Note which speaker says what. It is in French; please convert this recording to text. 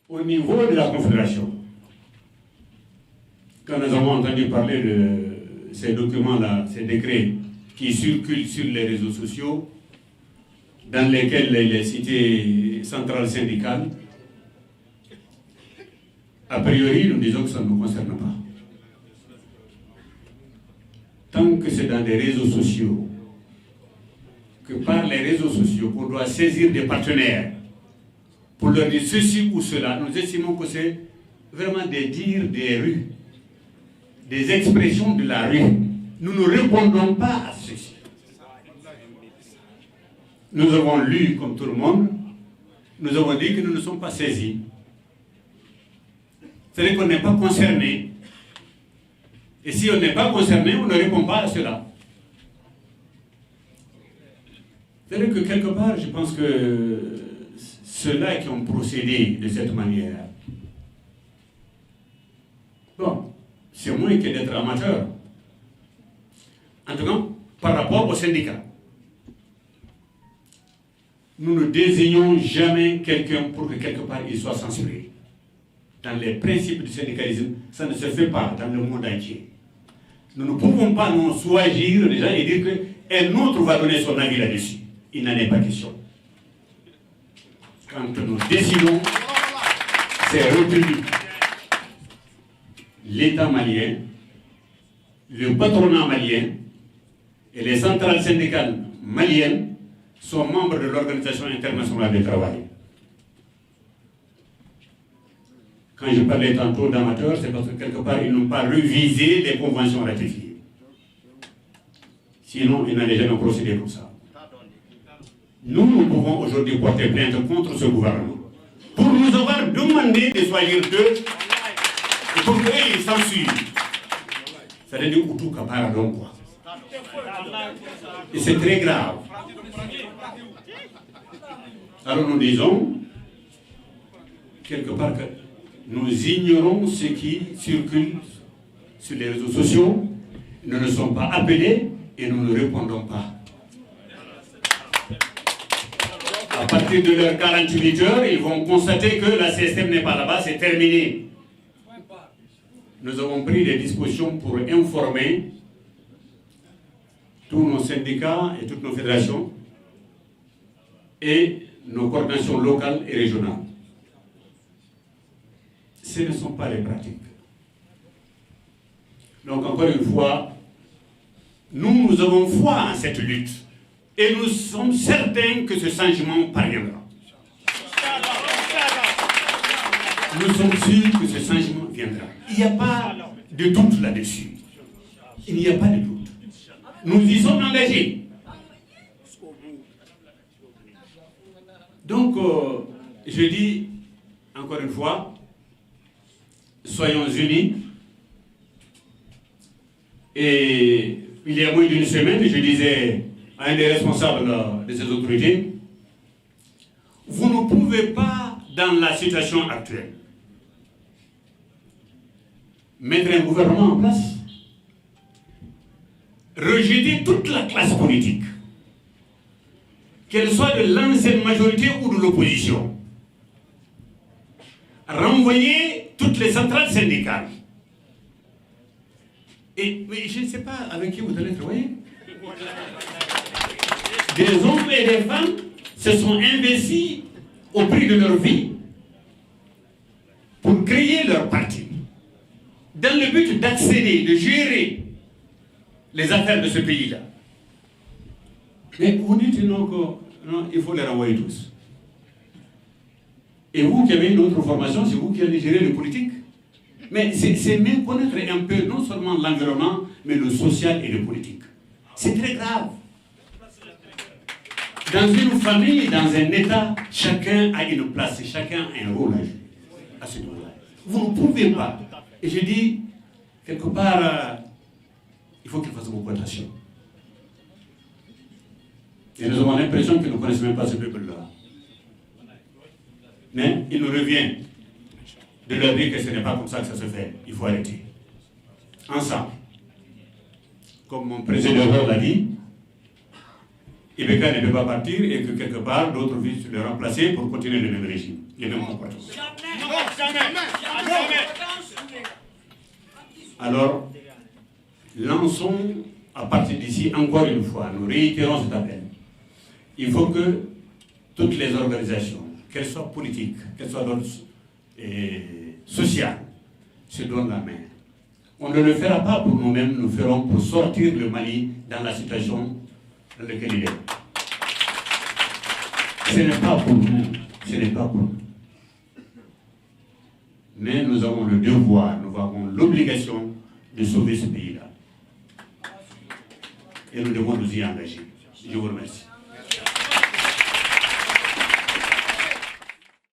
Speaker 1: au niveau de la Confédération, quand nous avons entendu parler de ces documents-là, ces décrets qui circulent sur les réseaux sociaux, dans lesquels il est cité centrale syndicale, a priori, nous disons que ça ne nous concerne pas. Tant que c'est dans des réseaux sociaux, que par les réseaux sociaux, qu'on doit saisir des partenaires pour leur dire ceci ou cela, nous estimons que c'est vraiment des dires des rues, des expressions de la rue. Nous ne répondons pas à ceci. Nous avons lu comme tout le monde, nous avons dit que nous ne sommes pas saisis. C'est-à-dire qu'on n'est pas concerné. Et si on n'est pas concerné, on ne répond pas à cela. C'est-à-dire que quelque part, je pense que ceux-là qui ont procédé de cette manière, bon, c'est moins que d'être amateur. En tout cas, par rapport aux syndicats. Nous ne désignons jamais quelqu'un pour que quelque part il soit censuré. Dans les principes du syndicalisme, ça ne se fait pas dans le monde entier. Nous ne pouvons pas nous choisir les gens et dire qu'un autre va donner son avis là-dessus. Il n'en est pas question. Quand nous décidons, c'est retenu. L'État malien, le patronat malien et les centrales syndicales maliennes sont membres de l'Organisation internationale du travail. Quand je parlais tantôt d'amateurs, c'est parce que quelque part, ils n'ont pas révisé les conventions ratifiées. Sinon, ils n'allaient jamais procéder comme ça. Nous pouvons aujourd'hui porter plainte contre ce gouvernement pour nous avoir demandé de choisir d'eux et pour qu'ils censurent. Ça veut dire Outou Kapara donc quoi. Et c'est très grave. Alors nous disons, quelque part, que nous ignorons ce qui circule sur les réseaux sociaux, nous ne sommes pas appelés et nous ne répondons pas. À partir de leurs 48 heures, ils vont constater que la CSM n'est pas là-bas, c'est terminé. Nous avons pris des dispositions pour informer tous nos syndicats et toutes nos fédérations et nos coordinations locales et régionales. Ce ne sont pas les pratiques. Donc encore une fois, nous avons foi en cette lutte et nous sommes certains que ce changement parviendra. Nous sommes sûrs que ce changement viendra. Il n'y a pas de doute là-dessus. Il n'y a pas de doute. Nous y sommes engagés. Donc, je dis encore une fois, soyons unis. Et il y a moins d'une semaine, je disais à un des responsables de ces autorités, vous ne pouvez pas, dans la situation actuelle, mettre un gouvernement en place, rejeter toute la classe politique, qu'elle soit de l'ancienne majorité ou de l'opposition, renvoyer toutes les centrales syndicales. Mais je ne sais pas avec qui vous allez travailler. Des hommes et des femmes se sont investis au prix de leur vie pour créer leur parti, dans le but d'accéder, de gérer les affaires de ce pays-là. Mais vous dites non, il faut les renvoyer tous. Et vous qui avez une autre formation, c'est vous qui allez gérer le politique. Mais c'est méconnaître un peu non seulement l'environnement, mais le social et le politique. C'est très grave. Dans une famille, dans un État, chacun a une place, chacun a un rôle à jouer à ce niveau-là. Vous ne pouvez pas. Et je dis, quelque part, il faut qu'il fasse beaucoup attention. Et nous avons l'impression qu'ils ne connaissent même pas ce peuple-là. Mais il nous revient de leur dire que ce n'est pas comme ça que ça se fait. Il faut arrêter. Ensemble. Comme mon président l'a dit, Ibeka ne peut pas partir et que quelque part, d'autres visent le remplacer pour continuer le même régime, le même comportement. Alors, lançons à partir d'ici, encore une fois, nous réitérons cet appel. Il faut que toutes les organisations, qu'elles soient politiques, qu'elles soient sociales, se donnent la main. On ne le fera pas pour nous-mêmes, nous ferons pour sortir le Mali dans la situation dans laquelle il est. Ce n'est pas pour nous, ce n'est pas pour nous. Mais nous avons le devoir, nous avons l'obligation de sauver ce pays-là. Et nous devons nous y engager. Je vous remercie.